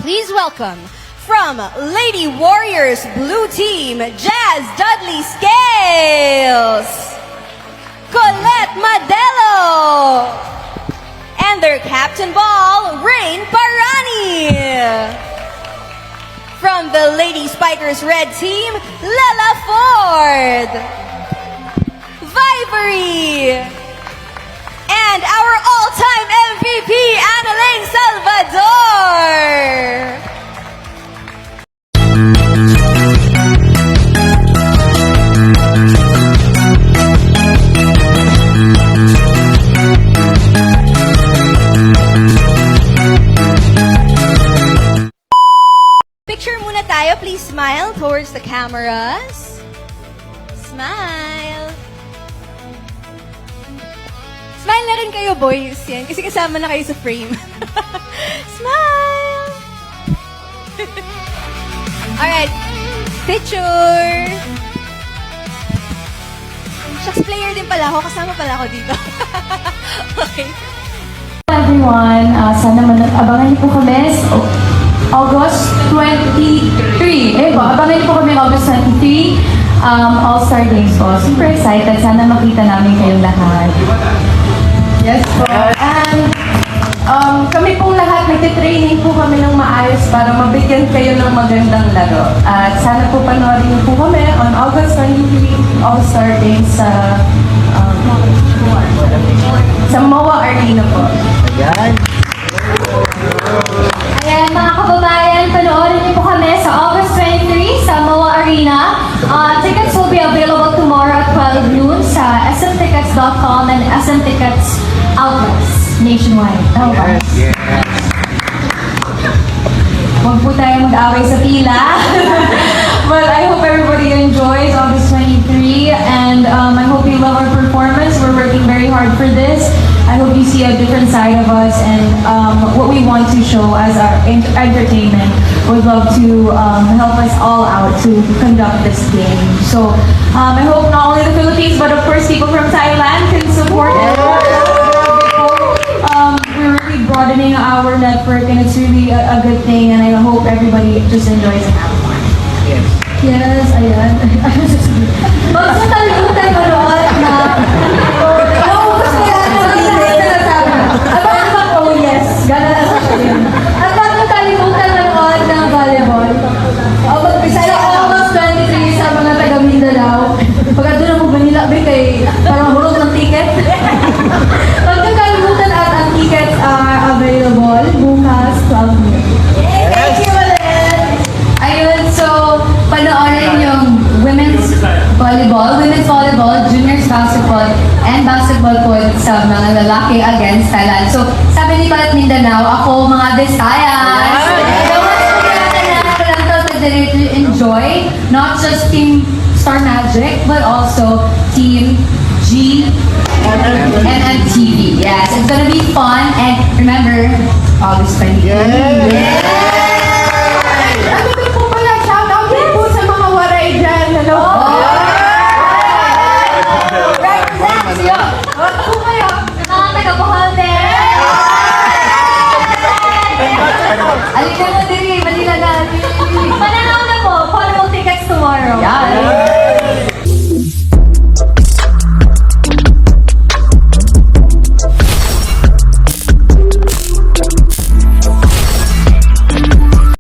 Please welcome from Lady Warriors Blue Team, Jazz Dudley Scales, Colette Madelo, and their captain ball, Rain Parani. From the Lady Spikers Red Team, Lala Ford, Vibery, and our all-time MVP, Annalyn Salvador. Picture muna tayo. Please smile towards the cameras. Smile. Smile na rin kayo, boys. Yan. Kasi kasama na kayo sa frame. Smile! Alright. Picture! Shucks, player din pala ako. Kasama pala ako dito. Okay. Everyone, sana abangan niyo po kami sa August 23. Abangan niyo po kami August 23. All-Star Games po. Super excited. Sana makita namin kayong lahat. Yes po. And kami pong lahat, nagtitraining po kami ng maayos para mabigyan kayo ng magandang laro. At sana po panoorin niyo po kami on August 23 All-Star Games sa MOA Arena po. Ayan, mga kababayan, panoorin niyo po kami sa August 23 sa MOA Arena. Tickets will be available tomorrow at 12 noon sa smtickets.com and SM Tickets outlets nationwide. Huwag po tayo mag-away sa pila. But I hope everybody enjoys August 23 and I hope you love our performance. We're working very hard for this. I hope you see a different side of us and what we want to show as our entertainment. Would love to help us all out to conduct this game. So I hope not only the Philippines but of course people from Thailand can support it. We're really broadening our network and it's really a good thing and I hope everybody just enjoys it. Yes, ayan. Huwag sa talimutan manood na Gusto Abangan ka po, yes. Gana na sa yun. at huwag sa talimutan manood ng volleyball. Sa August 23 sa mga taga Mindanao, pagka doon ang Manila, kay parang hulog ng ticket. Huwag kang kalimutan at ang tickets are available bukas 12 noon. Thank you ulit! Ayun, so panoorin yung women's volleyball, juniors basketball, and basketball po sa mga lalaki against Thailand. So, sabi ni Colette Mindanao, ako mga Visayas. So, mas to enjoy not just Team Star Magic, but also Team G and TV. Yes, it's gonna be fun. And remember, August 20. Ano din po pala, shout out din po sa mga waray dyan. Hello? Ako kayo, mga taga-Bohol din! Alika mo din, Manila na. Pananaw na po, follow tickets tomorrow. Yan.